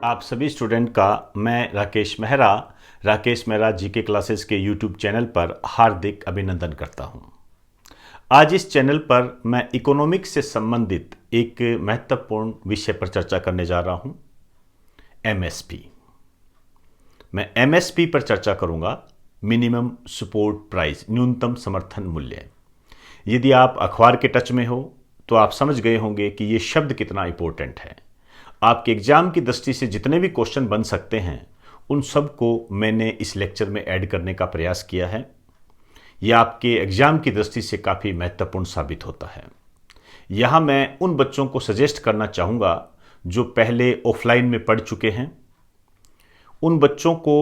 आप सभी स्टूडेंट का मैं राकेश मेहरा जीके क्लासेस के यूट्यूब चैनल पर हार्दिक अभिनंदन करता हूं। आज इस चैनल पर मैं इकोनॉमिक्स से संबंधित एक महत्वपूर्ण विषय पर चर्चा करने जा रहा हूं, एमएसपी। मैं एमएसपी पर चर्चा करूंगा, मिनिमम सपोर्ट प्राइस, न्यूनतम समर्थन मूल्य। यदि आप अखबार के टच में हो तो आप समझ गए होंगे कि ये शब्द कितना इंपॉर्टेंट है। आपके एग्जाम की दृष्टि से जितने भी क्वेश्चन बन सकते हैं उन सब को मैंने इस लेक्चर में ऐड करने का प्रयास किया है। यह आपके एग्जाम की दृष्टि से काफ़ी महत्वपूर्ण साबित होता है। यहाँ मैं उन बच्चों को सजेस्ट करना चाहूँगा जो पहले ऑफलाइन में पढ़ चुके हैं। उन बच्चों को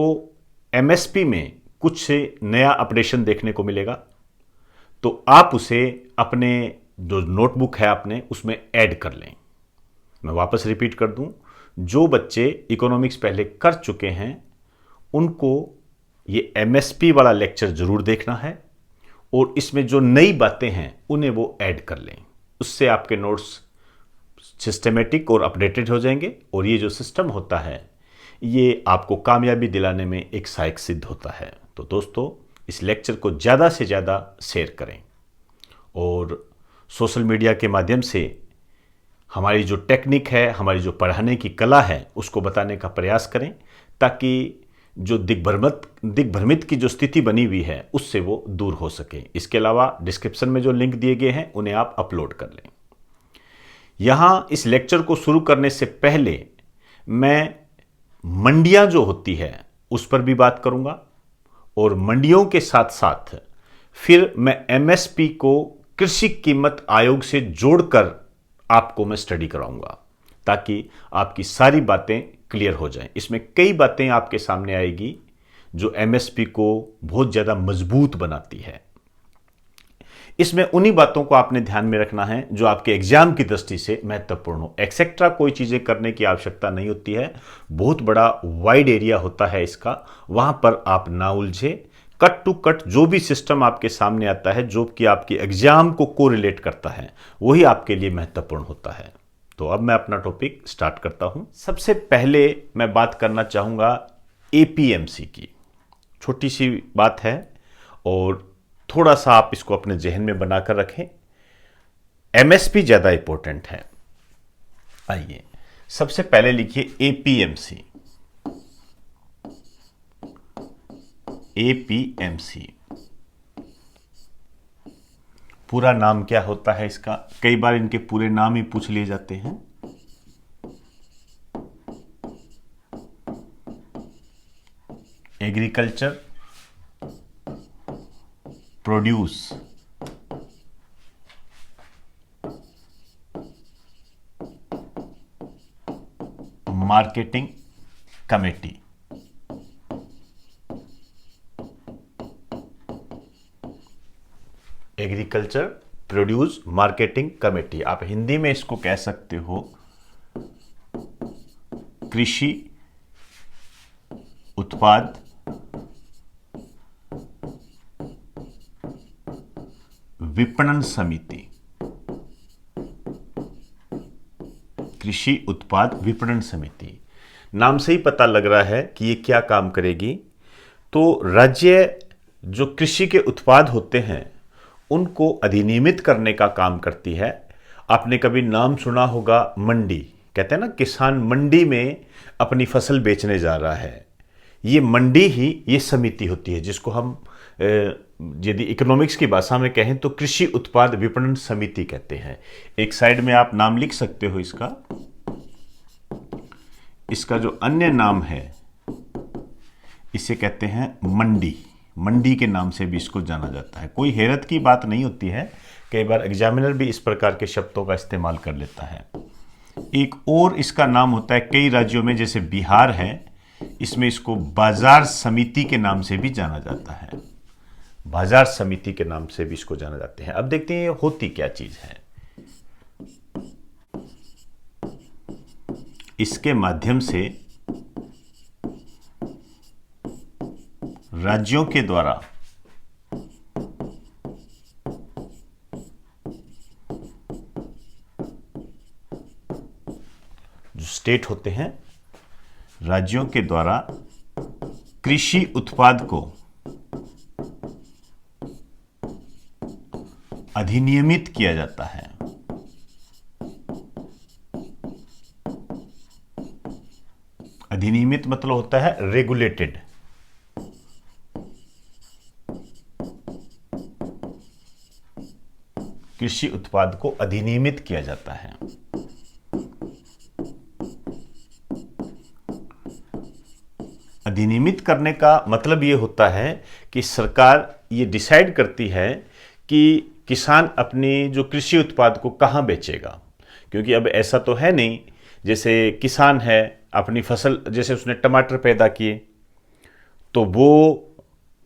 एमएसपी में कुछ नया अपडेशन देखने को मिलेगा, तो आप उसे अपने जो नोटबुक है अपने उसमें ऐड कर लें। मैं वापस रिपीट कर दूं, जो बच्चे इकोनॉमिक्स पहले कर चुके हैं उनको ये एमएसपी वाला लेक्चर जरूर देखना है और इसमें जो नई बातें हैं उन्हें वो ऐड कर लें। उससे आपके नोट्स सिस्टमेटिक और अपडेटेड हो जाएंगे और ये जो सिस्टम होता है ये आपको कामयाबी दिलाने में एक सहायक सिद्ध होता है। तो दोस्तों, इस लेक्चर को ज़्यादा से ज़्यादा शेयर करें और सोशल मीडिया के माध्यम से हमारी जो टेक्निक है, हमारी जो पढ़ाने की कला है उसको बताने का प्रयास करें, ताकि जो दिग्भ्रमित की जो स्थिति बनी हुई है उससे वो दूर हो सके। इसके अलावा डिस्क्रिप्शन में जो लिंक दिए गए हैं उन्हें आप अपलोड कर लें। यहाँ इस लेक्चर को शुरू करने से पहले मैं मंडियाँ जो होती है उस पर भी बात करूँगा और मंडियों के साथ साथ फिर मैं एमएसपी को कृषि कीमत आयोग से जोड़कर आपको मैं स्टडी कराऊंगा, ताकि आपकी सारी बातें क्लियर हो जाएं। इसमें कई बातें आपके सामने आएगी जो एमएसपी को बहुत ज़्यादा मजबूत बनाती है। इसमें उन्हीं बातों को आपने ध्यान में रखना है जो आपके एग्जाम की दृष्टि से महत्वपूर्ण हो। एक्सेट्रा कोई चीज़ें करने की आवश्यकता नहीं होती है, बहुत बड़ा वाइड एरिया होता है इसका, वहाँ पर आप ना उलझे। कट टू कट जो भी सिस्टम आपके सामने आता है जो कि आपके एग्जाम को कोरिलेट करता है वही आपके लिए महत्वपूर्ण होता है। तो अब मैं अपना टॉपिक स्टार्ट करता हूं। सबसे पहले मैं बात करना चाहूंगा एपीएमसी की। छोटी सी बात है और थोड़ा सा आप इसको अपने जहन में बनाकर रखें। एमएसपी ज्यादा इंपॉर्टेंट है। आइए सबसे पहले लिखिए एपीएमसी। एपीएमसी पूरा नाम क्या होता है इसका? कई बार इनके पूरे नाम ही पूछ लिए जाते हैं। Agriculture produce marketing committee. Agriculture produce marketing committee, आप हिंदी में इसको कह सकते हो कृषि उत्पाद विपणन समिति। कृषि उत्पाद विपणन समिति, नाम से ही पता लग रहा है कि ये क्या काम करेगी। तो राज्य जो कृषि के उत्पाद होते हैं उनको अधिनियमित करने का काम करती है। आपने कभी नाम सुना होगा मंडी, कहते हैं ना किसान मंडी में अपनी फसल बेचने जा रहा है। ये मंडी ही ये समिति होती है जिसको हम यदि इकोनॉमिक्स की भाषा में कहें तो कृषि उत्पाद विपणन समिति कहते हैं। एक साइड में आप नाम लिख सकते हो इसका। इसका जो अन्य नाम है इसे कहते हैं मंडी। मंडी के नाम से भी इसको जाना जाता है। कोई हैरत की बात नहीं होती है, कई बार एग्जामिनर भी इस प्रकार के शब्दों का इस्तेमाल कर लेता है। एक और इसका नाम होता है कई राज्यों में, जैसे बिहार है, इसमें इसको बाजार समिति के नाम से भी जाना जाता है। बाजार समिति के नाम से भी इसको जाना जाते हैं। अब देखते हैं ये होती क्या चीज है। इसके माध्यम से राज्यों के द्वारा जो स्टेट होते हैं राज्यों के द्वारा कृषि उत्पाद को अधिनियमित किया जाता है। अधिनियमित मतलब होता है रेगुलेटेड। कृषि उत्पाद को अधिनियमित किया जाता है। अधिनियमित करने का मतलब ये होता है कि सरकार ये डिसाइड करती है कि किसान अपनी जो कृषि उत्पाद को कहाँ बेचेगा। क्योंकि अब ऐसा तो है नहीं, जैसे किसान है अपनी फसल, जैसे उसने टमाटर पैदा किए तो वो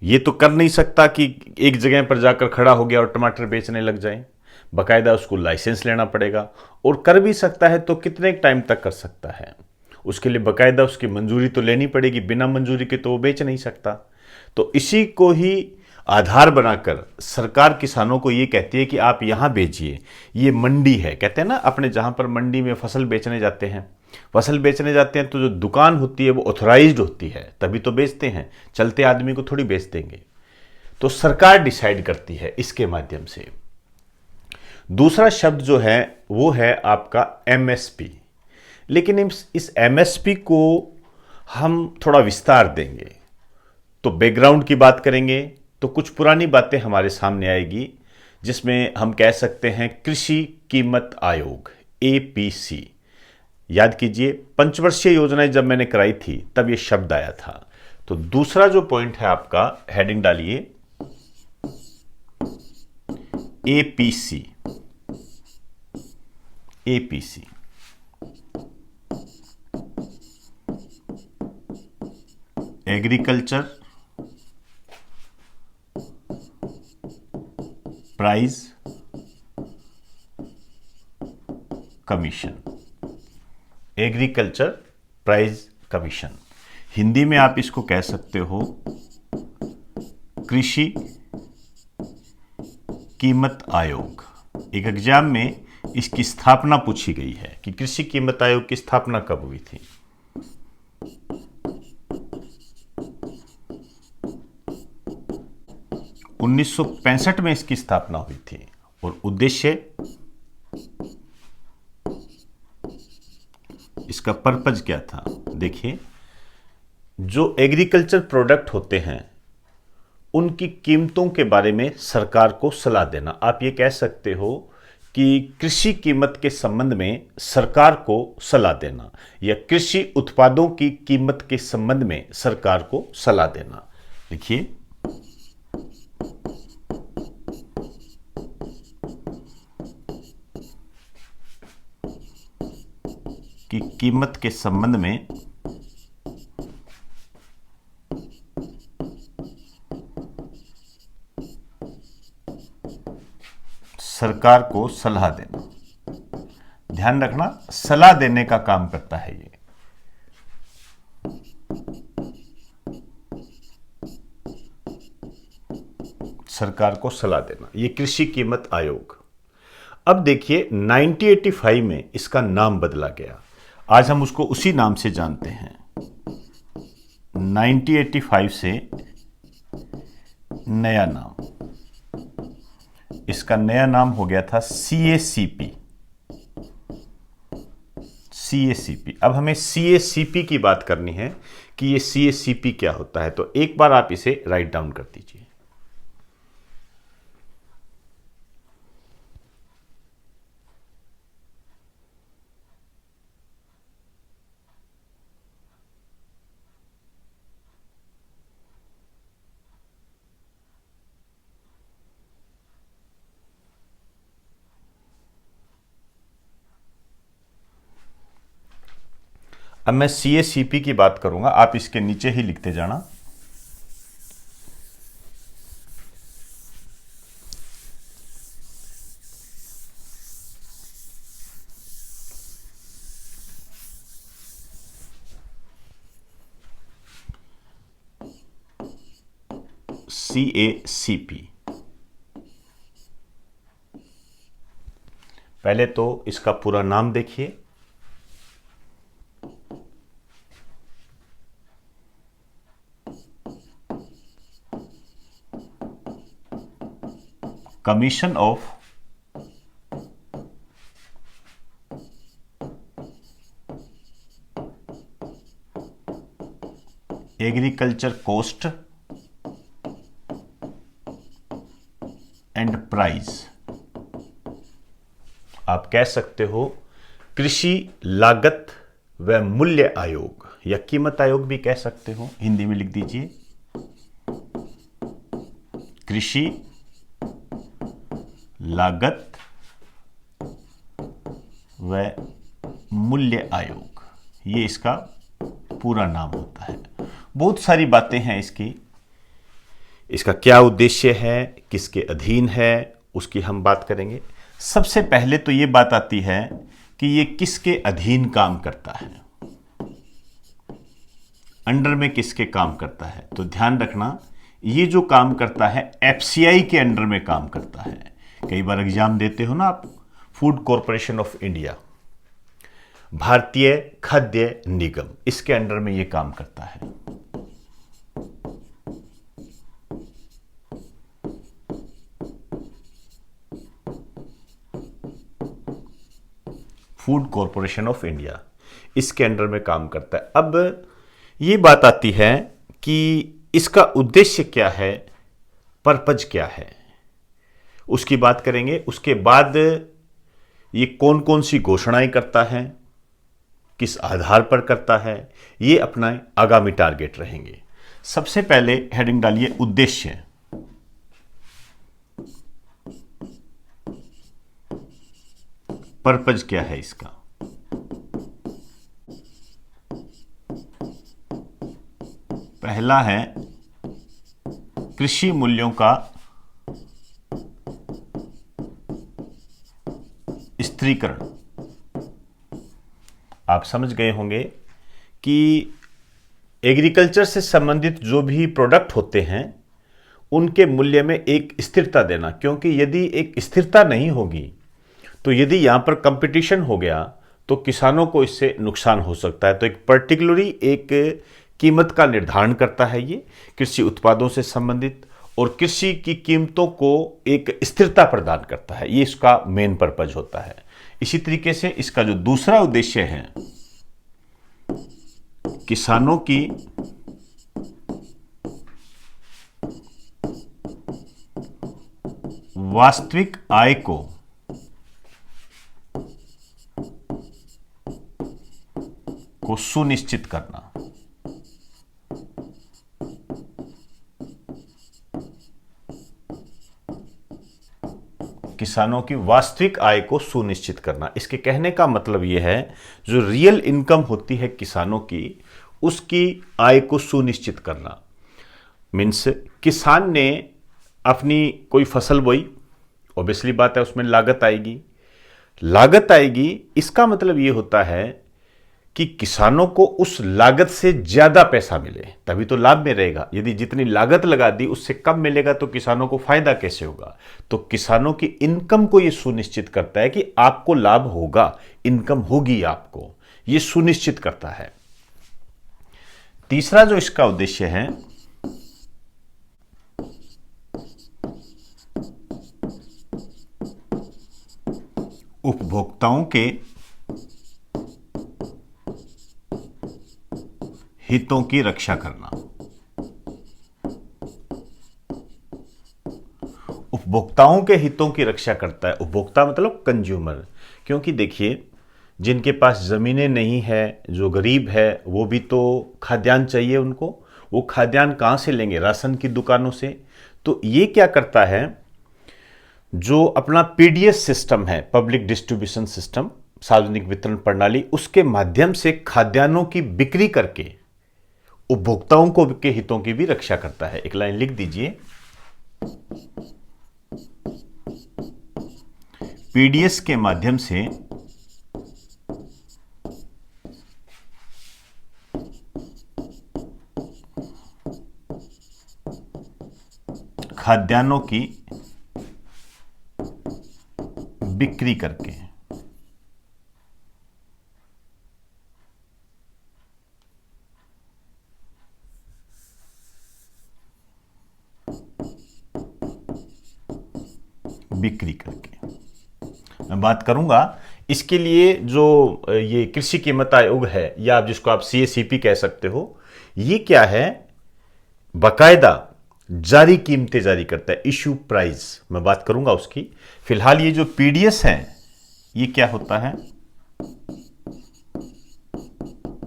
ये तो कर नहीं सकता कि एक जगह पर जाकर खड़ा हो गया और टमाटर बेचने लग जाए। बाकायदा उसको लाइसेंस लेना पड़ेगा, और कर भी सकता है तो कितने टाइम तक कर सकता है, उसके लिए बाकायदा उसकी मंजूरी तो लेनी पड़ेगी। बिना मंजूरी के तो वो बेच नहीं सकता। तो इसी को ही आधार बनाकर सरकार किसानों को ये कहती है कि आप यहाँ बेचिए, ये मंडी है। कहते हैं ना अपने जहाँ पर मंडी में फसल बेचने जाते हैं, तो जो दुकान होती है वो ऑथराइज्ड होती है, तभी तो बेचते हैं, चलते आदमी को थोड़ी बेच देंगे। तो सरकार डिसाइड करती है इसके माध्यम से। दूसरा शब्द जो है वो है आपका एमएसपी। लेकिन इस एमएसपी को हम थोड़ा विस्तार देंगे, तो बैकग्राउंड की बात करेंगे तो कुछ पुरानी बातें हमारे सामने आएगी, जिसमें हम कह सकते हैं कृषि कीमत आयोग, एपीसी। याद कीजिए, पंचवर्षीय योजनाएं जब मैंने कराई थी तब ये शब्द आया था। तो दूसरा जो पॉइंट है आपका, हेडिंग डालिए APC. APC agriculture price commission. Agriculture price commission, Hindi में आप इसको कह सकते हो कृषि कीमत आयोग। एक एग्जाम में इसकी स्थापना पूछी गई है कि कृषि कीमत आयोग की स्थापना कब हुई थी। उन्नीस सौ 65 में इसकी स्थापना हुई थी। और उद्देश्य, इसका पर्पज क्या था, देखिए, जो एग्रीकल्चर प्रोडक्ट होते हैं उनकी कीमतों के बारे में सरकार को सलाह देना। आप ये कह सकते हो कि कृषि कीमत के संबंध में सरकार को सलाह देना, या कृषि उत्पादों की कीमत के संबंध में सरकार को सलाह देना। देखिए, कि कीमत के संबंध में सरकार को सलाह देना। ध्यान रखना, सलाह देने का काम करता है ये। सरकार को सलाह देना, ये कृषि कीमत आयोग। अब देखिए, 1985 में इसका नाम बदला गया। आज हम उसको उसी नाम से जानते हैं। 1985 से नया नाम, इसका नया नाम हो गया था CACP। CACP। अब हमें CACP की बात करनी है कि ये CACP क्या होता है, तो एक बार आप इसे राइट डाउन कर दीजिए। अब मैं CACP की बात करूंगा, आप इसके नीचे ही लिखते जाना। CACP। पहले तो इसका पूरा नाम देखिए, commission of agriculture cost and price. आप कह सकते हो कृषि लागत व मूल्य आयोग या कीमत आयोग भी कह सकते हो, हिंदी में लिख दीजिए कृषि लागत व मूल्य आयोग, ये इसका पूरा नाम होता है। बहुत सारी बातें हैं इसका क्या उद्देश्य है, किसके अधीन है, उसकी हम बात करेंगे। सबसे पहले तो ये बात आती है कि ये किसके अधीन काम करता है, अंडर में किसके काम करता है। तो ध्यान रखना, ये जो काम करता है एफसीआई के अंडर में काम करता है। कई बार एग्जाम देते हो ना आप, फूड कॉरपोरेशन ऑफ इंडिया, भारतीय खाद्य निगम, इसके अंडर में ये काम करता है। फूड कॉरपोरेशन ऑफ इंडिया, इसके अंडर में काम करता है। अब ये बात आती है कि इसका उद्देश्य क्या है, पर्पज क्या है, उसकी बात करेंगे। उसके बाद ये कौन कौन सी घोषणाएं करता है, किस आधार पर करता है, ये अपना आगामी टारगेट रहेंगे। सबसे पहले हेडिंग डालिए उद्देश्य। पर्पज क्या है इसका। पहला है कृषि मूल्यों का स्थिरीकरण। आप समझ गए होंगे कि एग्रीकल्चर से संबंधित जो भी प्रोडक्ट होते हैं उनके मूल्य में एक स्थिरता देना, क्योंकि यदि एक स्थिरता नहीं होगी तो यदि यहां पर कंपटीशन हो गया तो किसानों को इससे नुकसान हो सकता है। तो एक पर्टिकुलरली एक कीमत का निर्धारण करता है ये कृषि उत्पादों से संबंधित, और कृषि की कीमतों को एक स्थिरता प्रदान करता है। ये इसका मेन पर्पज होता है। इसी तरीके से इसका जो दूसरा उद्देश्य है, किसानों की वास्तविक आय को सुनिश्चित करना। किसानों की वास्तविक आय को सुनिश्चित करना, इसके कहने का मतलब यह है जो रियल इनकम होती है किसानों की, उसकी आय को सुनिश्चित करना। मीन्स किसान ने अपनी कोई फसल बोई, ऑब्वियसली बात है उसमें लागत आएगी। इसका मतलब यह होता है कि किसानों को उस लागत से ज्यादा पैसा मिले, तभी तो लाभ में रहेगा। यदि जितनी लागत लगा दी उससे कम मिलेगा तो किसानों को फायदा कैसे होगा। तो किसानों की इनकम को यह सुनिश्चित करता है कि आपको लाभ होगा, इनकम होगी आपको, यह सुनिश्चित करता है। तीसरा जो इसका उद्देश्य है, उपभोक्ताओं के हितों की रक्षा करना। उपभोक्ताओं के हितों की रक्षा करता है। उपभोक्ता मतलब कंज्यूमर, क्योंकि देखिए जिनके पास जमीनें नहीं है, जो गरीब है, वो भी तो खाद्यान्न चाहिए उनको। वो खाद्यान्न कहां से लेंगे? राशन की दुकानों से। तो ये क्या करता है, जो अपना पीडीएस सिस्टम है, पब्लिक डिस्ट्रीब्यूशन सिस्टम, सार्वजनिक वितरण प्रणाली, उसके माध्यम से खाद्यान्नों की बिक्री करके उपभोक्ताओं को के हितों की भी रक्षा करता है। एक लाइन लिख दीजिए, पीडीएस के माध्यम से खाद्यान्नों की बिक्री करके। बिक्री करके। मैं बात करूंगा इसके लिए जो ये कृषि कीमत आयोग है, या आप जिसको आप CACP कह सकते हो, ये क्या है, बकायदा जारी कीमतें जारी करता है, इशू प्राइस। मैं बात करूंगा उसकी। फिलहाल ये जो PDS है, ये क्या होता है,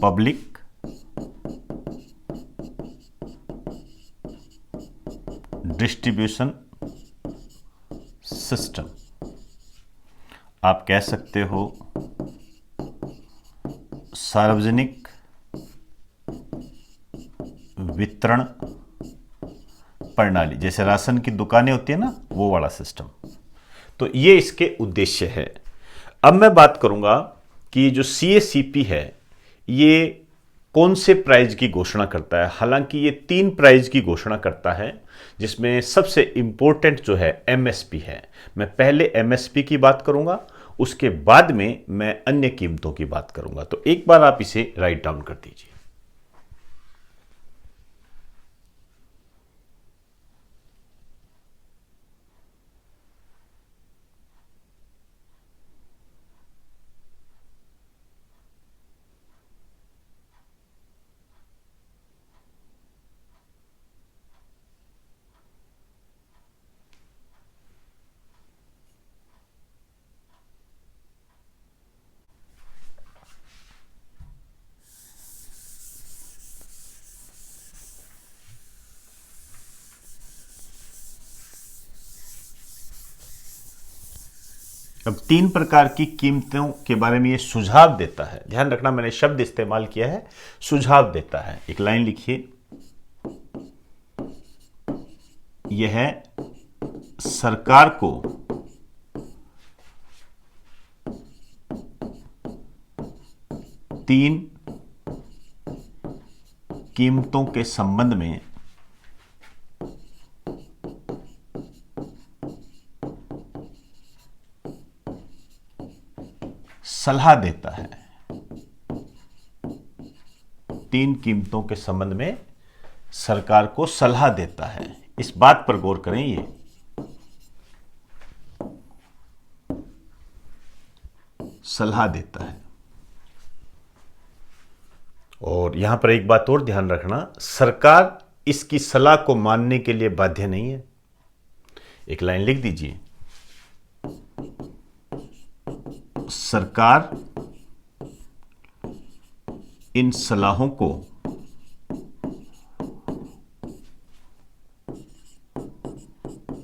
पब्लिक डिस्ट्रीब्यूशन सिस्टम। आप कह सकते हो सार्वजनिक वितरण प्रणाली, जैसे राशन की दुकानें होती है ना, वो वाला सिस्टम। तो ये इसके उद्देश्य है। अब मैं बात करूंगा कि जो CACP है ये कौन से प्राइज की घोषणा करता है। हालांकि ये 3 प्राइज की घोषणा करता है, जिसमें सबसे इंपॉर्टेंट जो है MSP है। मैं पहले MSP की बात करूंगा, उसके बाद में मैं अन्य कीमतों की बात करूंगा। तो एक बार आप इसे राइट डाउन कर दीजिए। अब 3 प्रकार की कीमतों के बारे में ये सुझाव देता है। ध्यान रखना, मैंने शब्द इस्तेमाल किया है, सुझाव देता है। एक लाइन लिखिए, यह है सरकार को तीन कीमतों के संबंध में सलाह देता है। 3 कीमतों के संबंध में सरकार को सलाह देता है। इस बात पर गौर करें, ये सलाह देता है। और यहां पर एक बात और ध्यान रखना, सरकार इसकी सलाह को मानने के लिए बाध्य नहीं है। एक लाइन लिख दीजिए, सरकार इन सलाहों को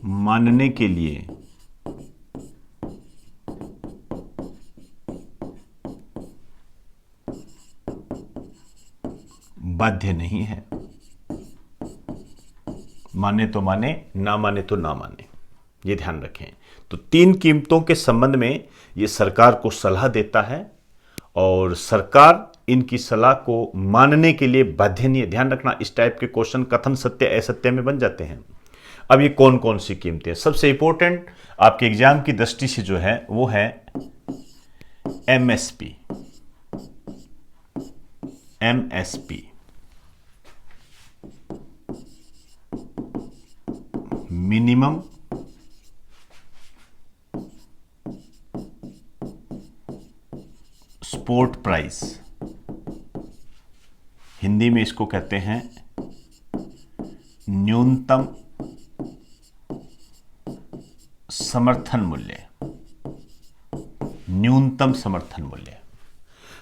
मानने के लिए बाध्य नहीं है। माने तो माने, ना माने तो ना माने, ये ध्यान रखें। तो 3 कीमतों के संबंध में ये सरकार को सलाह देता है और सरकार इनकी सलाह को मानने के लिए बाध्य नहीं है। ध्यान रखना, इस टाइप के क्वेश्चन कथन सत्य असत्य में बन जाते हैं। अब ये कौन कौन सी कीमतें हैं? सबसे इंपॉर्टेंट आपके एग्जाम की दृष्टि से जो है वो है MSP। MSP minimum support price, Hindi में इसको कहते हैं न्यूनतम समर्थन मूल्य। न्यूनतम समर्थन मूल्य।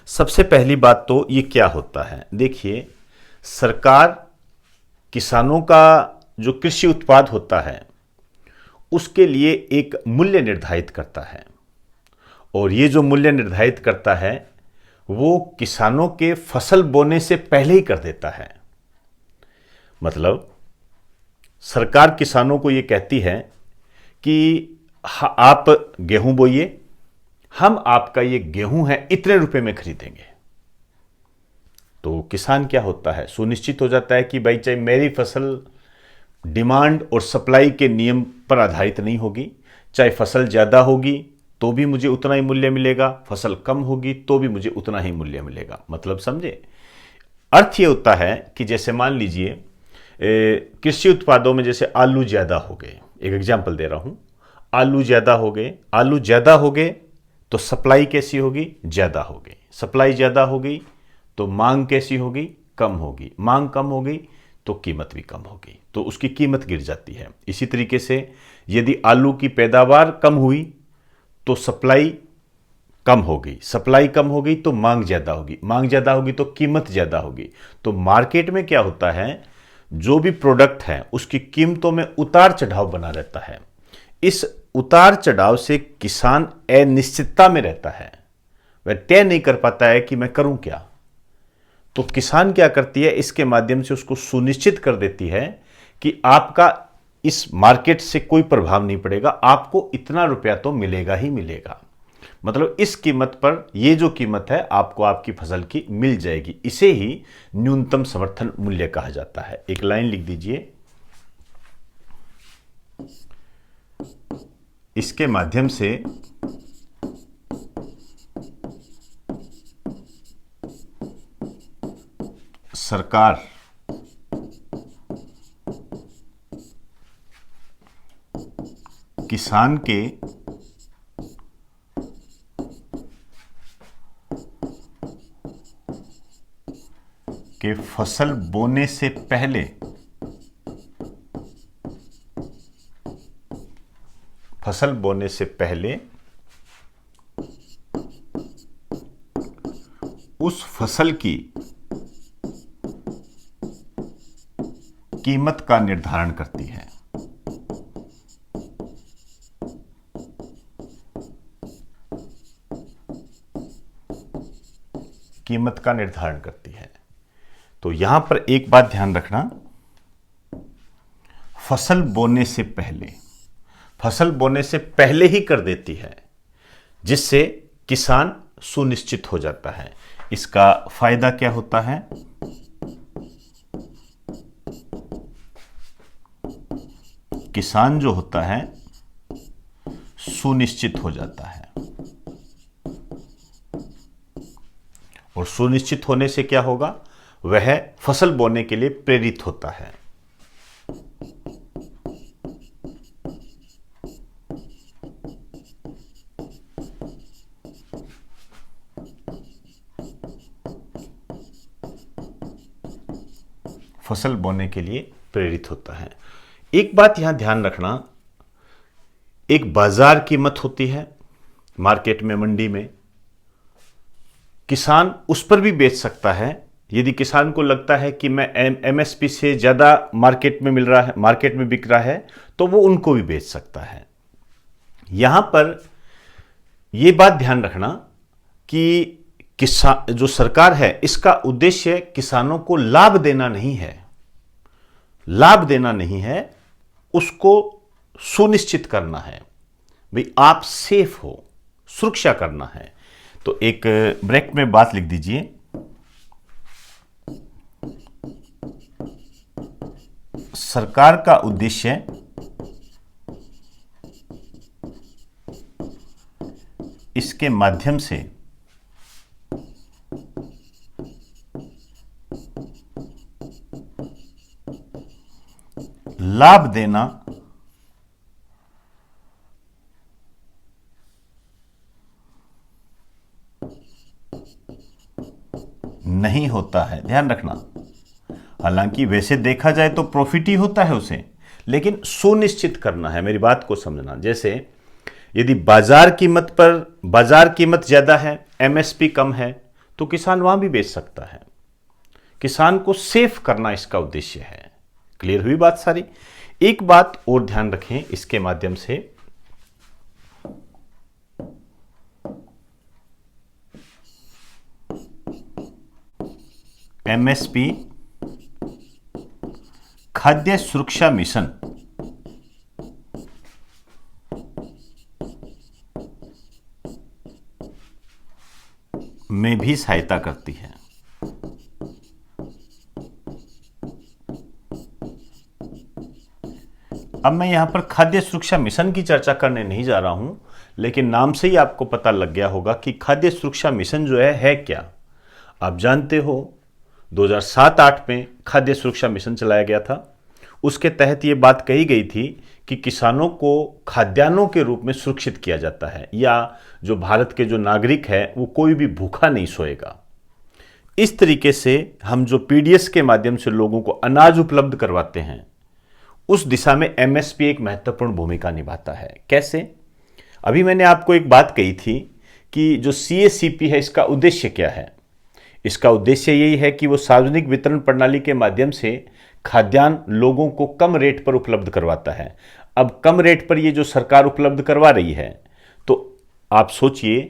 सबसे पहली बात तो ये क्या होता है, देखिए, सरकार किसानों का जो कृषि उत्पाद होता है उसके लिए एक मूल्य निर्धारित करता है, और ये जो मूल्य निर्धारित करता है वो किसानों के फसल बोने से पहले ही कर देता है। मतलब सरकार किसानों को ये कहती है कि आप गेहूं बोइए, हम आपका ये गेहूं है इतने रुपए में खरीदेंगे। तो किसान क्या होता है, सुनिश्चित हो जाता है कि भाई चाहे मेरी फसल डिमांड और सप्लाई के नियम पर आधारित नहीं होगी, चाहे फसल ज्यादा होगी तो भी मुझे उतना ही मूल्य मिलेगा, फसल कम होगी तो भी मुझे उतना ही मूल्य मिलेगा। मतलब समझे, अर्थ ये होता है कि जैसे मान लीजिए कृषि उत्पादों में जैसे आलू ज्यादा हो गए, एक एग्जांपल दे रहा हूं, आलू ज़्यादा हो गए, आलू ज़्यादा हो गए तो सप्लाई कैसी होगी? ज़्यादा हो गई। सप्लाई ज़्यादा हो गई तो मांग कैसी होगी? कम होगी। मांग कम हो गई तो कीमत भी कम होगी, तो उसकी कीमत गिर जाती है। इसी तरीके से यदि आलू की पैदावार कम हुई तो सप्लाई कम हो गई, सप्लाई कम हो गई तो मांग ज़्यादा होगी, मांग ज़्यादा होगी तो कीमत ज़्यादा होगी। तो मार्केट में क्या होता है, जो भी प्रोडक्ट है उसकी कीमतों में उतार चढ़ाव बना रहता है। इस उतार चढ़ाव से किसान अनिश्चितता में रहता है, वह तय नहीं कर पाता है कि मैं करूं क्या। तो किसान क्या करती है, इसके माध्यम से उसको सुनिश्चित कर देती है कि आपका इस मार्केट से कोई प्रभाव नहीं पड़ेगा, आपको इतना रुपया तो मिलेगा ही मिलेगा। मतलब इस कीमत पर ये जो कीमत है आपको आपकी फसल की मिल जाएगी। इसे ही न्यूनतम समर्थन मूल्य कहा जाता है। एक लाइन लिख दीजिए, इसके माध्यम से सरकार किसान के फसल बोने से पहले उस फसल की कीमत का निर्धारण करती है। कीमत का निर्धारण करती है। तो यहां पर एक बात ध्यान रखना, फसल बोने से पहले ही कर देती है, जिससे किसान सुनिश्चित हो जाता है। इसका फायदा क्या होता है? किसान जो होता है सुनिश्चित हो जाता है, और सुनिश्चित होने से क्या होगा, वह फसल बोने के लिए प्रेरित होता है। फसल बोने के लिए प्रेरित होता है। एक बात यहां ध्यान रखना, एक बाजार कीमत होती है मार्केट में, मंडी में, किसान उस पर भी बेच सकता है। यदि किसान को लगता है कि मैं एमएसपी से ज्यादा मार्केट में मिल रहा है, मार्केट में बिक रहा है, तो वो उनको भी बेच सकता है। यहां पर यह बात ध्यान रखना कि किसान, जो सरकार है, इसका उद्देश्य किसानों को लाभ देना नहीं है, उसको सुनिश्चित करना है, भाई आप सेफ हो, सुरक्षा करना है। तो एक ब्रैकेट में बात लिख दीजिए, सरकार का उद्देश्य इसके माध्यम से लाभ देना नहीं होता है। ध्यान रखना, हालांकि वैसे देखा जाए तो प्रॉफिट ही होता है उसे, लेकिन सुनिश्चित करना है। मेरी बात को समझना, जैसे यदि बाजार कीमत ज्यादा है, एमएसपी कम है, तो किसान वहां भी बेच सकता है। किसान को सेफ करना इसका उद्देश्य है। क्लियर हुई बात सारी? एक बात और ध्यान रखें इसके माध्यम से, एमएसपी खाद्य सुरक्षा मिशन में भी सहायता करती है। अब मैं यहां पर खाद्य सुरक्षा मिशन की चर्चा करने नहीं जा रहा हूं, लेकिन नाम से ही आपको पता लग गया होगा कि खाद्य सुरक्षा मिशन जो है क्या। आप जानते हो 2007-8 में खाद्य सुरक्षा मिशन चलाया गया था। उसके तहत ये बात कही गई थी कि किसानों को खाद्यान्नों के रूप में सुरक्षित किया जाता है, या जो भारत के जो नागरिक है वो कोई भी भूखा नहीं सोएगा। इस तरीके से हम जो पीडीएस के माध्यम से लोगों को अनाज उपलब्ध करवाते हैं, उस दिशा में एमएसपी एक महत्वपूर्ण भूमिका निभाता है। कैसे? अभी मैंने आपको एक बात कही थी कि जो सीएसीपी है, इसका उद्देश्य क्या है? इसका उद्देश्य यही है कि वो सार्वजनिक वितरण प्रणाली के माध्यम से खाद्यान्न लोगों को कम रेट पर उपलब्ध करवाता है। अब कम रेट पर ये जो सरकार उपलब्ध करवा रही है, तो आप सोचिए,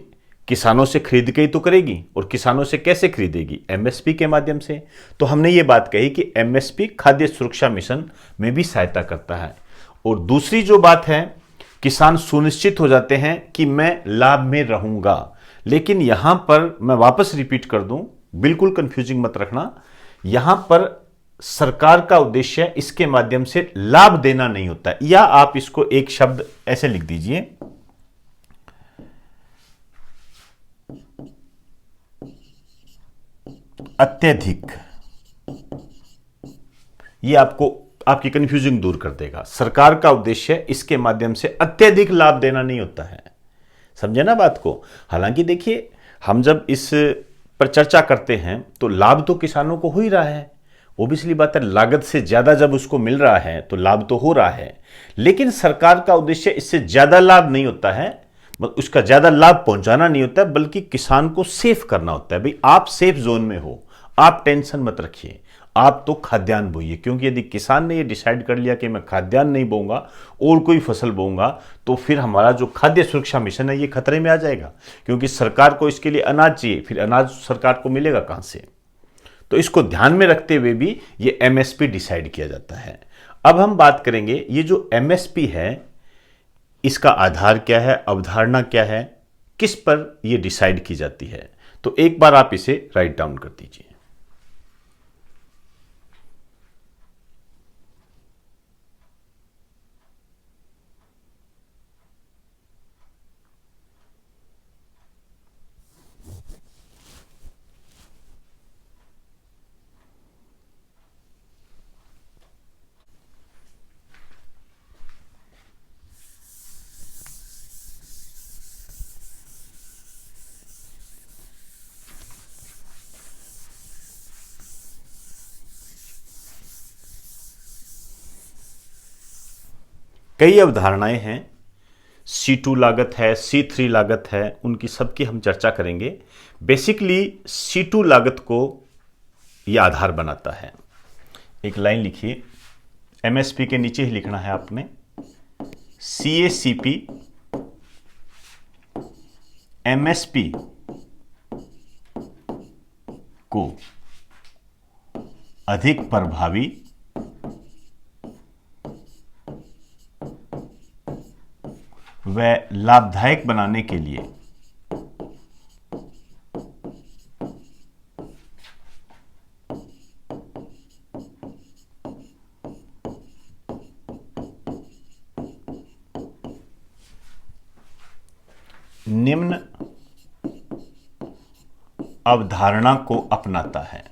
किसानों से खरीद के ही तो करेगी, और किसानों से कैसे खरीदेगी? एमएसपी के माध्यम से। तो हमने ये बात कही कि एमएसपी खाद्य सुरक्षा मिशन में भी सहायता करता है। और दूसरी जो बात है, किसान सुनिश्चित हो जाते हैं कि मैं लाभ में रहूंगा। लेकिन यहां पर मैं वापस रिपीट कर दूं, बिल्कुल कंफ्यूजिंग मत रखना, यहां पर सरकार का उद्देश्य इसके माध्यम से लाभ देना नहीं होता है। या आप इसको एक शब्द ऐसे लिख दीजिए, अत्यधिक। ये आपको आपकी कंफ्यूजिंग दूर कर देगा। सरकार का उद्देश्य इसके माध्यम से अत्यधिक लाभ देना नहीं होता है। समझे ना बात को? हालांकि देखिए, हम जब इस पर चर्चा करते हैं तो लाभ तो किसानों को हो ही रहा है, ओबियसली बात है। लागत से ज्यादा जब उसको मिल रहा है तो लाभ तो हो रहा है, लेकिन सरकार का उद्देश्य इससे ज्यादा लाभ नहीं होता है, उसका ज्यादा लाभ पहुंचाना नहीं होता है, बल्कि किसान को सेफ करना होता है। भाई आप सेफ जोन में हो, आप टेंशन मत रखिए, आप तो खाद्यान्न बोइए। क्योंकि यदि किसान ने ये डिसाइड कर लिया कि मैं खाद्यान्न नहीं बोऊंगा और कोई फसल बोऊंगा, तो फिर हमारा जो खाद्य सुरक्षा मिशन है ये खतरे में आ जाएगा। क्योंकि सरकार को इसके लिए अनाज चाहिए, फिर अनाज सरकार को मिलेगा कहां से? तो इसको ध्यान में रखते हुए भी ये एमएसपी डिसाइड किया जाता है। अब हम बात करेंगे, ये जो एमएसपी है इसका आधार क्या है, अवधारणा क्या है, किस पर यह डिसाइड की जाती है। तो एक बार आप इसे राइट डाउन कर दीजिए। कई अवधारणाएं हैं, C2 लागत है, C3 लागत है, उनकी सबकी हम चर्चा करेंगे। बेसिकली C2 लागत को यह आधार बनाता है। एक लाइन लिखिए, एमएसपी के नीचे ही लिखना है आपने, CACP एमएसपी को अधिक प्रभावी व लाभदायक बनाने के लिए निम्न अवधारणा को अपनाता है।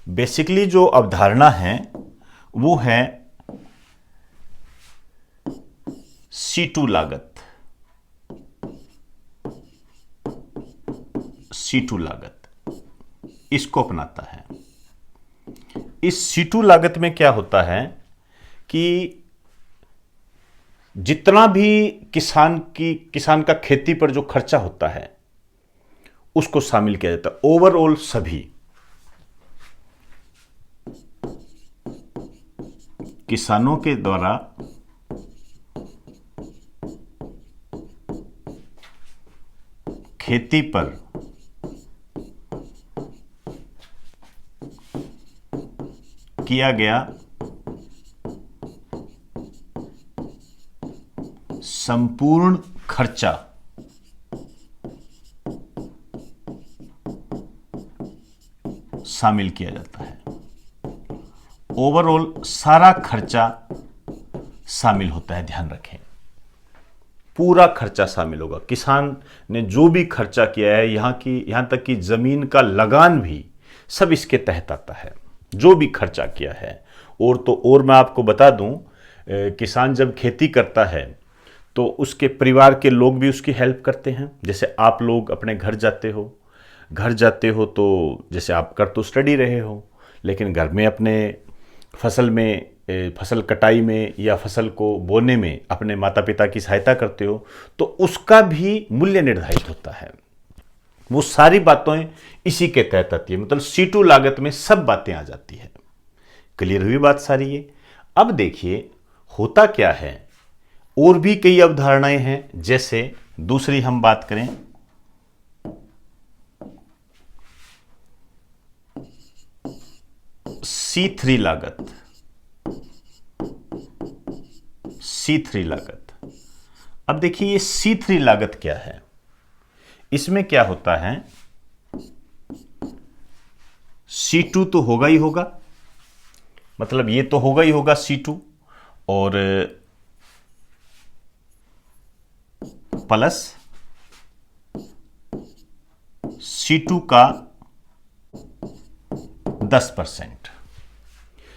बेसिकली जो अवधारणा है वो है C2 लागत। C2 लागत इसको अपनाता है। इस C2 लागत में क्या होता है कि जितना भी किसान का खेती पर जो खर्चा होता है उसको शामिल किया जाता है। ओवरऑल सभी किसानों के द्वारा खेती पर किया गया संपूर्ण खर्चा शामिल किया जाता है। ओवरऑल सारा खर्चा शामिल होता है, ध्यान रखें। पूरा खर्चा शामिल होगा। किसान ने जो भी खर्चा किया है, यहाँ तक कि ज़मीन का लगान भी सब इसके तहत आता है, जो भी खर्चा किया है। और मैं आपको बता दूं, किसान जब खेती करता है तो उसके परिवार के लोग भी उसकी हेल्प करते हैं। जैसे आप लोग अपने घर जाते हो तो जैसे आप कर तो स्टडी रहे हो, लेकिन घर में अपने फसल कटाई में या फसल को बोने में अपने माता पिता की सहायता करते हो, तो उसका भी मूल्य निर्धारित होता है। वो सारी बातें इसी के तहत आती है, मतलब C2 लागत में सब बातें आ जाती है। क्लियर हुई बात सारी ये? अब देखिए होता क्या है, और भी कई अवधारणाएं हैं। जैसे दूसरी हम बात करें, C3 लागत। C3 लागत, अब देखिए ये C3 लागत क्या है। इसमें क्या होता है, C2 तो होगा ही होगा, मतलब ये तो होगा ही होगा C2, और प्लस C2 का 10%,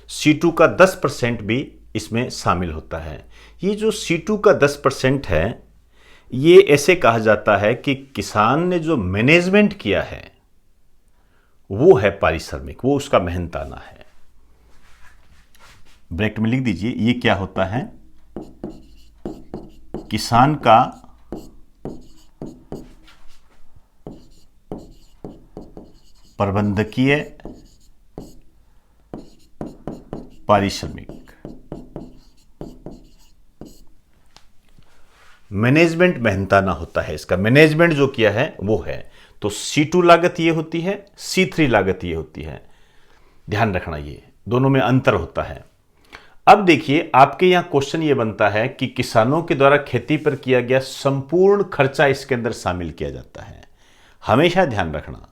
C2 का 10% भी इसमें शामिल होता है। ये जो C2 का 10% है, ये ऐसे कहा जाता है कि किसान ने जो मैनेजमेंट किया है वो है पारिश्रमिक, वो उसका मेहनताना है। ब्रैकेट में लिख दीजिए, ये क्या होता है, किसान का प्रबंधकीय पारिश्रमिक। मैनेजमेंट मेहनताना होता है, इसका मैनेजमेंट जो किया है वो है। तो C2 लागत ये होती है, C3 लागत ये होती है। ध्यान रखना, ये दोनों में अंतर होता है। अब देखिए आपके यहां क्वेश्चन ये बनता है कि किसानों के द्वारा खेती पर किया गया संपूर्ण खर्चा इसके अंदर शामिल किया जाता है। हमेशा ध्यान रखना,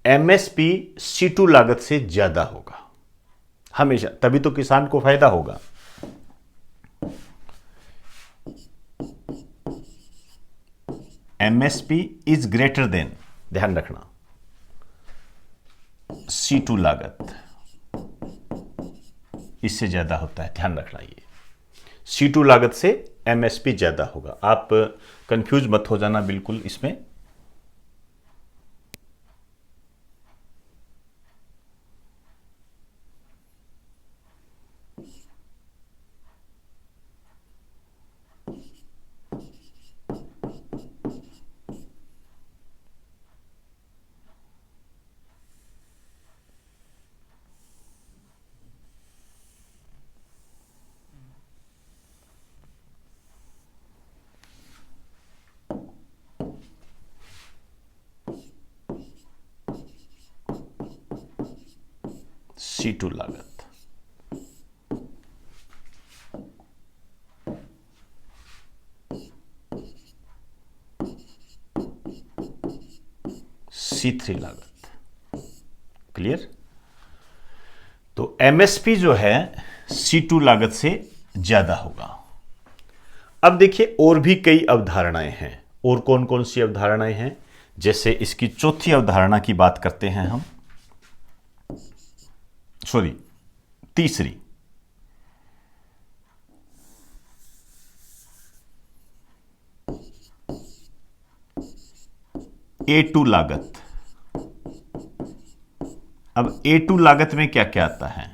MSP C2 लागत से ज्यादा होगा हमेशा, तभी तो किसान को फायदा होगा। MSP इज ग्रेटर देन, ध्यान रखना, C2 लागत इससे ज्यादा होता है, ध्यान रखना। ये C2 लागत से MSP ज्यादा होगा। आप कंफ्यूज मत हो जाना बिल्कुल इसमें। C2 लागत, C3 लागत। क्लियर? तो MSP जो है C2 लागत से ज्यादा होगा। अब देखिए और भी कई अवधारणाएं हैं। और कौन कौन सी अवधारणाएं हैं, जैसे इसकी चौथी अवधारणा की बात करते हैं हम, सॉरी तीसरी, A2 लागत। अब A2 लागत में क्या क्या आता है,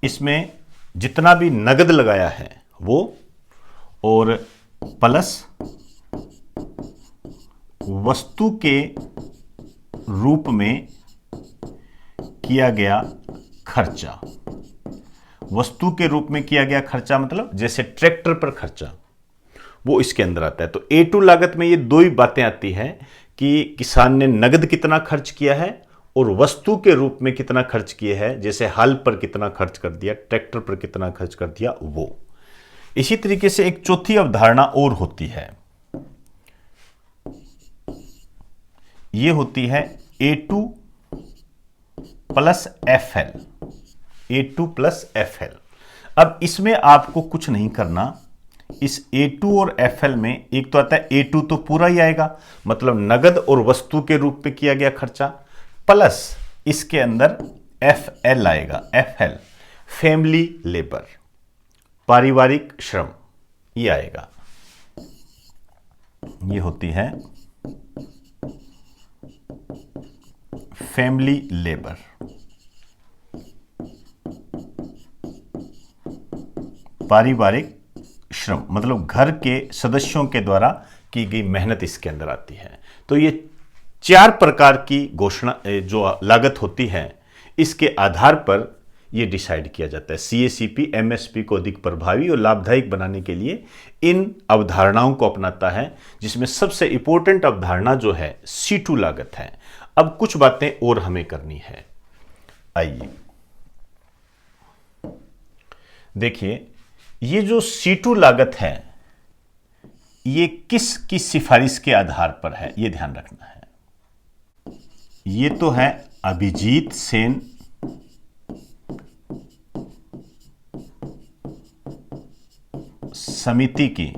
इसमें जितना भी नगद लगाया है वो, और प्लस वस्तु के रूप में किया गया खर्चा। वस्तु के रूप में किया गया खर्चा मतलब जैसे ट्रैक्टर पर खर्चा, वो इसके अंदर आता है। तो A2 लागत में ये दो ही बातें आती हैं कि किसान ने नगद कितना खर्च किया है और वस्तु के रूप में कितना खर्च किया है, जैसे हल पर कितना खर्च कर दिया, ट्रैक्टर पर कितना खर्च कर दिया वो। इसी तरीके से एक चौथी अवधारणा और होती है, ये होती है A2 plus FL। A2 plus FL। अब इसमें आपको कुछ नहीं करना, इस A2 और FL में एक तो आता है A2 तो पूरा ही आएगा, मतलब नगद और वस्तु के रूप में किया गया खर्चा, प्लस इसके अंदर FL आएगा, FL फैमिली लेबर, पारिवारिक श्रम, ये आएगा। ये होती है फैमिली लेबर, पारिवारिक श्रम, मतलब घर के सदस्यों के द्वारा की गई मेहनत इसके अंदर आती है। तो ये 4 प्रकार की घोषणा जो लागत होती है, इसके आधार पर ये डिसाइड किया जाता है। CACP MSP को अधिक प्रभावी और लाभदायक बनाने के लिए इन अवधारणाओं को अपनाता है, जिसमें सबसे इंपॉर्टेंट अवधारणा जो है C2 लागत है। अब कुछ बातें और हमें करनी है। आइए देखिए, ये जो C2 लागत है ये किस की सिफारिश के आधार पर है, ये ध्यान रखना है। ये तो है अभिजीत सेन समिति की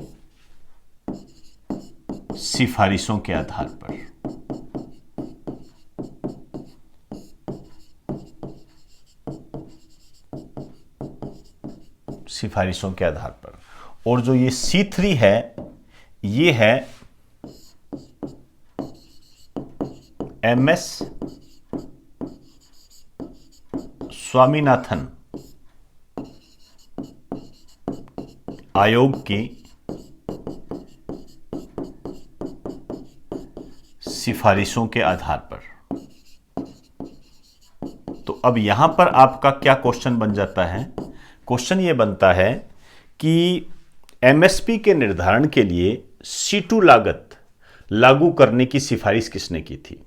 सिफारिशों के आधार पर। सिफारिशों के आधार पर। और जो ये C3 है, ये है MS स्वामीनाथन आयोग की सिफारिशों के आधार पर। तो अब यहां पर आपका क्या क्वेश्चन बन जाता है? क्वेश्चन ये बनता है कि MSP के निर्धारण के लिए C2 लागत लागू करने की सिफारिश किसने की थी?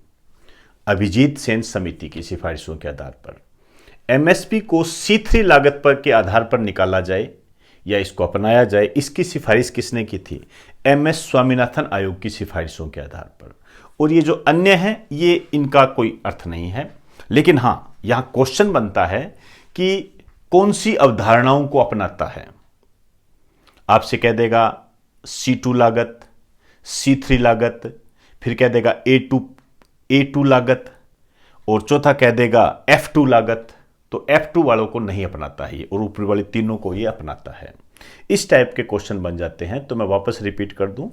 अभिजीत सेन समिति की सिफारिशों के आधार पर। MSP को C3 लागत पर के आधार पर निकाला जाए या इसको अपनाया जाए, इसकी सिफारिश किसने की थी? MS स्वामीनाथन आयोग की सिफारिशों के आधार पर। और ये जो अन्य हैं, ये इनका कोई अर्थ नहीं है, लेकिन हां, यहां क्वेश्चन बनता है कि कौन सी अवधारणाओं को अपनाता है। आपसे कह देगा C2 लागत, C3 लागत, फिर कह देगा A2 लागत, और चौथा कह देगा F2 लागत। तो F2 वालों को नहीं अपनाता है और ऊपर वाले तीनों को ये अपनाता है। इस टाइप के क्वेश्चन बन जाते हैं। तो मैं वापस रिपीट कर दूं,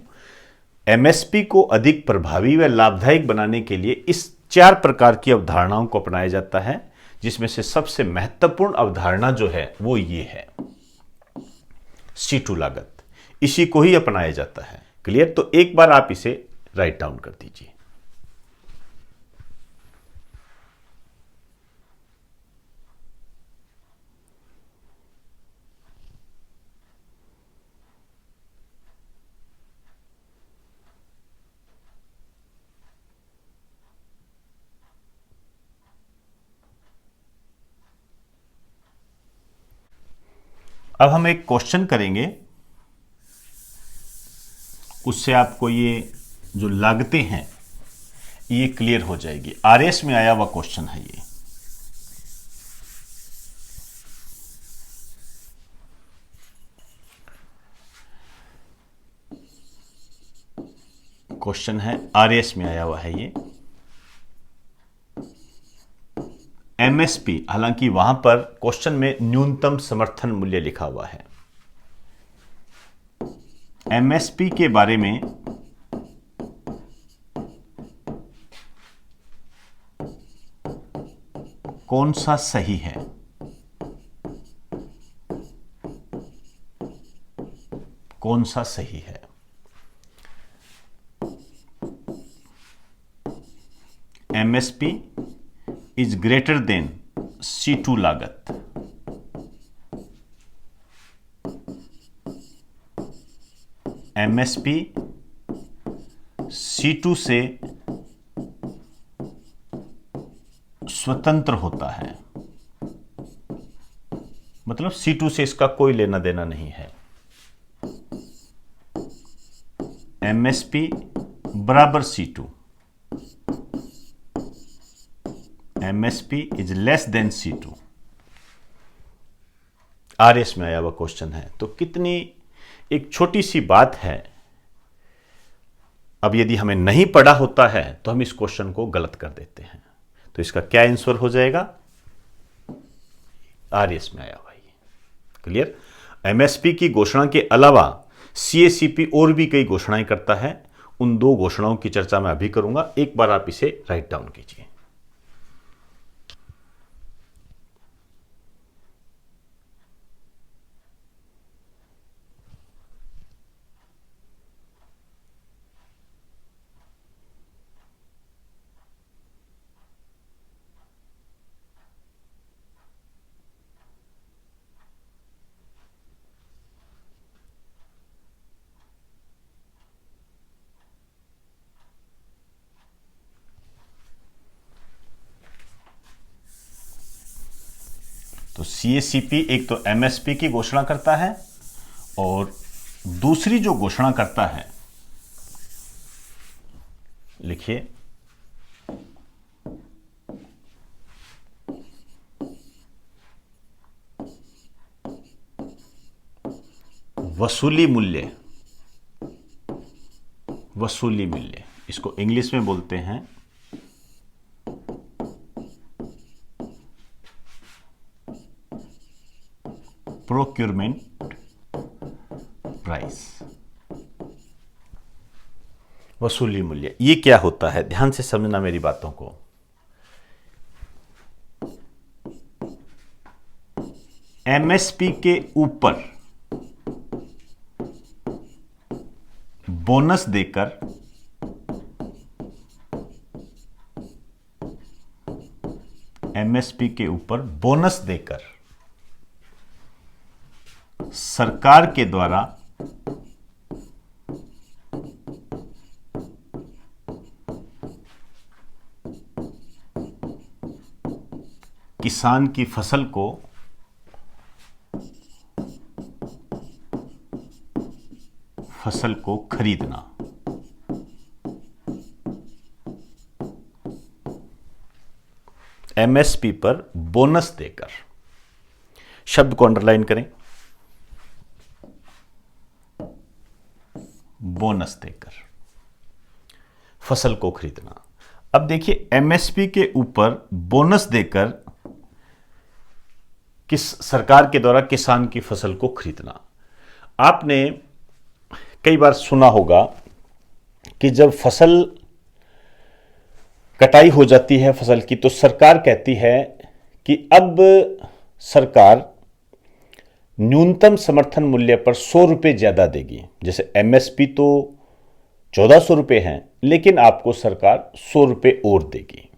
MSP को अधिक प्रभावी व लाभदायक बनाने के लिए इस 4 प्रकार की अवधारणाओं को अपनाया जाता है, जिसमें से सबसे महत्वपूर्ण अवधारणा जो है वो ये है C2 लागत। इसी को ही अपनाया जाता है। क्लियर? तो एक बार आप इसे राइट डाउन कर दीजिए। अब हम एक क्वेश्चन करेंगे, उससे आपको ये जो लागतें हैं ये क्लियर हो जाएगी। RS में आया हुआ क्वेश्चन है ये। क्वेश्चन है RS में आया हुआ है ये। MSP, हालांकि वहां पर क्वेश्चन में न्यूनतम समर्थन मूल्य लिखा हुआ है। MSP के बारे में कौन सा सही है? कौन सा सही है? MSP is greater than C2 लागत। MSP C2 से स्वतंत्र होता है, मतलब C2 से इसका कोई लेना देना नहीं है। MSP बराबर C2, MSP is less than C2। RS में आया हुआ क्वेश्चन है। तो कितनी एक छोटी सी बात है। अब यदि हमें नहीं पढ़ा होता है तो हम इस क्वेश्चन को गलत कर देते हैं। तो इसका क्या आंसर हो जाएगा? आरएस में आया हुआ ये। क्लियर? एमएसपी की घोषणा के अलावा सीएसीपी और भी कई घोषणाएं करता है। उन दो घोषणाओं की चर्चा मैं अभी करूंगा, एक बार आप इसे राइट डाउन कीजिए। तो सीएसीपी एक तो एमएसपी की घोषणा करता है और दूसरी जो घोषणा करता है, लिखिए, वसूली मूल्य। वसूली मूल्य इसको इंग्लिश में बोलते हैं प्रोक्योरमेंट प्राइस। वसूली मूल्य ये क्या होता है? ध्यान से समझना मेरी बातों को। एमएसपी के ऊपर बोनस देकर एमएसपी के ऊपर बोनस देकर सरकार के द्वारा किसान की फसल को खरीदना। एमएसपी पर बोनस देकर, शब्द को अंडरलाइन करें, बोनस देकर फसल को खरीदना। अब देखिए, एमएसपी के ऊपर बोनस देकर सरकार के द्वारा किसान की फसल को खरीदना। आपने कई बार सुना होगा कि जब फसल कटाई हो जाती है फसल की, तो सरकार कहती है कि अब सरकार न्यूनतम समर्थन मूल्य पर 100 रुपये ज्यादा देगी। जैसे एमएसपी तो 1400 रुपये हैं, लेकिन आपको सरकार 100 रुपये और देगी।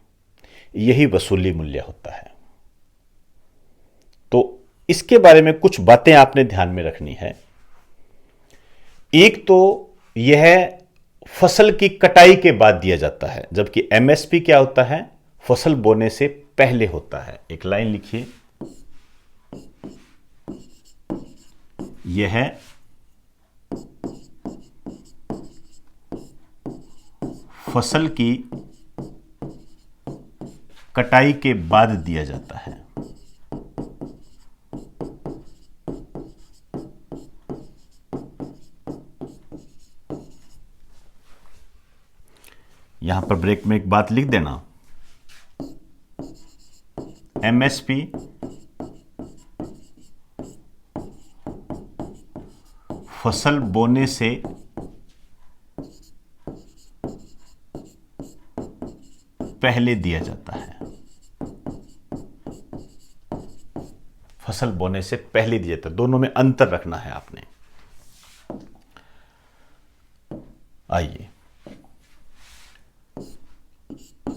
यही वसूली मूल्य होता है। तो इसके बारे में कुछ बातें आपने ध्यान में रखनी है। एक तो यह फसल की कटाई के बाद दिया जाता है, जबकि एमएसपी क्या होता है? फसल बोने से पहले होता है। एक लाइन लिखिए, यह फसल की कटाई के बाद दिया जाता है। यहां पर ब्रेक में एक बात लिख देना, एमएसपी फसल बोने से पहले दिया जाता है। फसल बोने से पहले दिया जाता है, दोनों में अंतर रखना है आपने। आइए,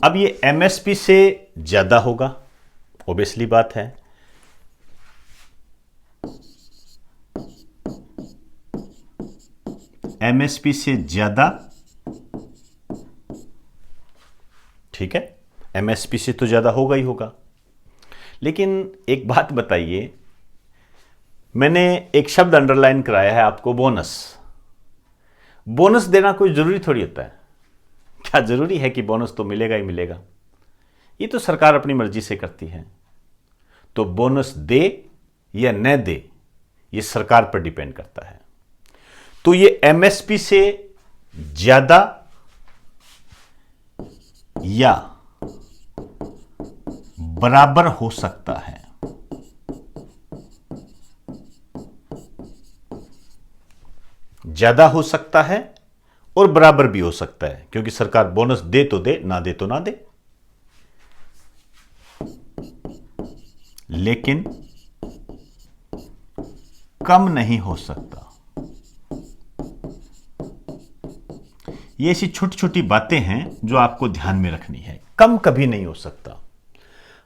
अब ये एमएसपी से ज्यादा होगा, ऑब्वियसली बात है। एमएसपी से ज्यादा, ठीक है, एमएसपी से तो ज्यादा होगा ही होगा। लेकिन एक बात बताइए, मैंने एक शब्द अंडरलाइन कराया है आपको, बोनस। बोनस देना कोई जरूरी थोड़ी होता है। क्या जरूरी है कि बोनस तो मिलेगा ही मिलेगा? ये तो सरकार अपनी मर्जी से करती है। तो बोनस दे या न दे, ये सरकार पर डिपेंड करता है। तो ये एमएसपी से ज्यादा या बराबर हो सकता है। ज्यादा हो सकता है और बराबर भी हो सकता है, क्योंकि सरकार बोनस दे तो दे, ना दे तो ना दे। लेकिन कम नहीं हो सकता। ये ऐसी छोटी छोटी बातें हैं जो आपको ध्यान में रखनी है। कम कभी नहीं हो सकता,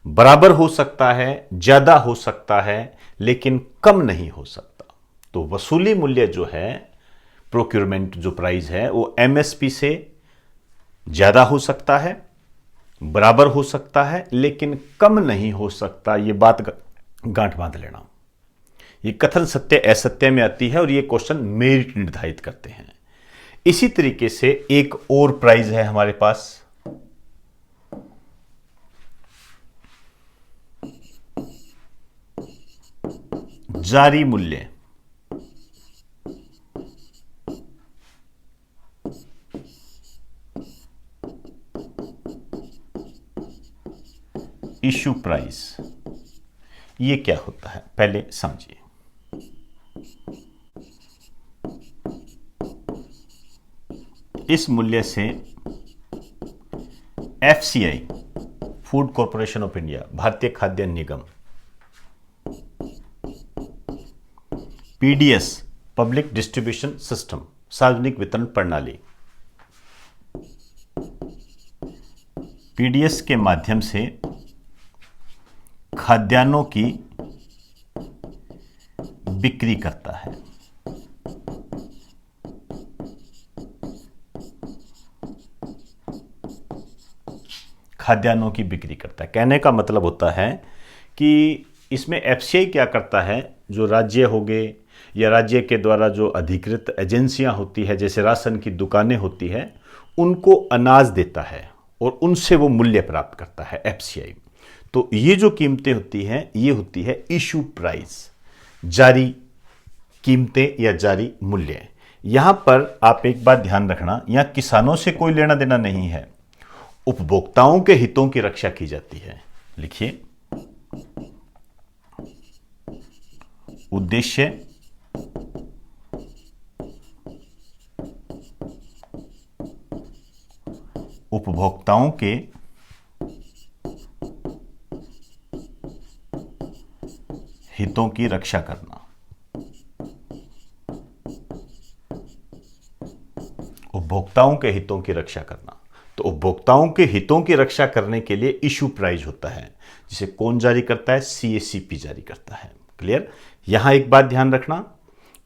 बराबर हो सकता है, ज्यादा हो सकता है, लेकिन कम नहीं हो सकता। तो वसूली मूल्य जो है, प्रोक्योरमेंट जो प्राइस है, वो एमएसपी से ज्यादा हो सकता है, बराबर हो सकता है, लेकिन कम नहीं हो सकता। ये बात गांठ बांध लेना। ये कथन सत्य असत्य में आती है और ये क्वेश्चन मेरिट निर्धारित करते हैं। इसी तरीके से एक और प्राइस है हमारे पास, जारी मूल्य। Issue price. ये क्या होता है पहले समझिए। इस मूल्य से FCI, food corporation of India, भारतीय खाद्य निगम, पीडीएस, पब्लिक डिस्ट्रीब्यूशन सिस्टम, सार्वजनिक वितरण प्रणाली, पीडीएस के माध्यम से खाद्यान्नों की बिक्री करता है। खाद्यान्नों की बिक्री करता है। कहने का मतलब होता है कि इसमें एफसीआई क्या करता है, जो राज्य हो गए या राज्य के द्वारा जो अधिकृत एजेंसियां होती है, जैसे राशन की दुकानें होती है, उनको अनाज देता है और उनसे वो मूल्य प्राप्त करता है, एफसीआई। तो ये जो कीमतें होती हैं, ये होती है इशू प्राइस, जारी कीमतें या जारी मूल्य। यहां पर आप एक बात ध्यान रखना, यहां किसानों से कोई लेना देना नहीं है, उपभोक्ताओं के हितों की रक्षा की जाती है। लिखिए, उद्देश्य उपभोक्ताओं के हितों की रक्षा करना। उपभोक्ताओं के हितों की रक्षा करना। तो उपभोक्ताओं के हितों की रक्षा करने के लिए इशू प्राइस होता है, जिसे कौन जारी करता है? सीएसीपी जारी करता है। क्लियर? यहां एक बात ध्यान रखना,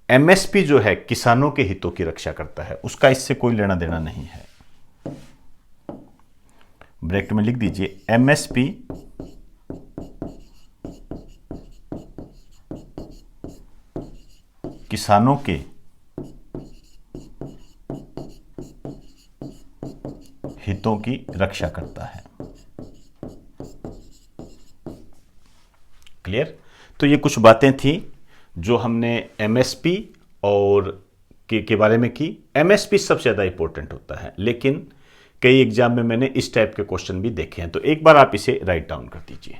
एमएसपी जो है किसानों के हितों की रक्षा करता है, उसका इससे कोई लेना देना नहीं है। ब्रैकेट में लिख दीजिए, एमएसपी किसानों के हितों की रक्षा करता है। क्लियर? तो ये कुछ बातें थी जो हमने एमएसपी और के बारे में की। एमएसपी सबसे ज़्यादा इंपॉर्टेंट होता है, लेकिन कई एग्जाम में मैंने इस टाइप के क्वेश्चन भी देखे हैं, तो एक बार आप इसे राइट डाउन कर दीजिए।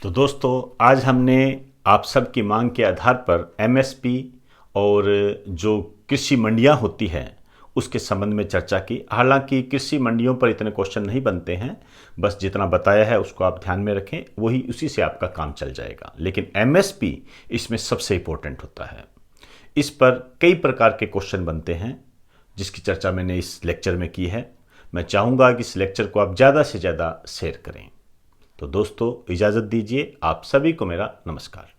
तो दोस्तों, आज हमने आप सबकी मांग के आधार पर एमएसपी और जो कृषि मंडियां होती हैं उसके संबंध में चर्चा की। हालांकि कृषि मंडियों पर इतने क्वेश्चन नहीं बनते हैं, बस जितना बताया है उसको आप ध्यान में रखें, वही उसी से आपका काम चल जाएगा। लेकिन एमएसपी इसमें सबसे इंपॉर्टेंट होता है। इस पर कई प्रकार के क्वेश्चन बनते हैं, जिसकी चर्चा मैंने इस लेक्चर में की है। मैं चाहूँगा कि इस लेक्चर को आप ज़्यादा से ज़्यादा शेयर करें। तो दोस्तों, इजाज़त दीजिए। आप सभी को मेरा नमस्कार।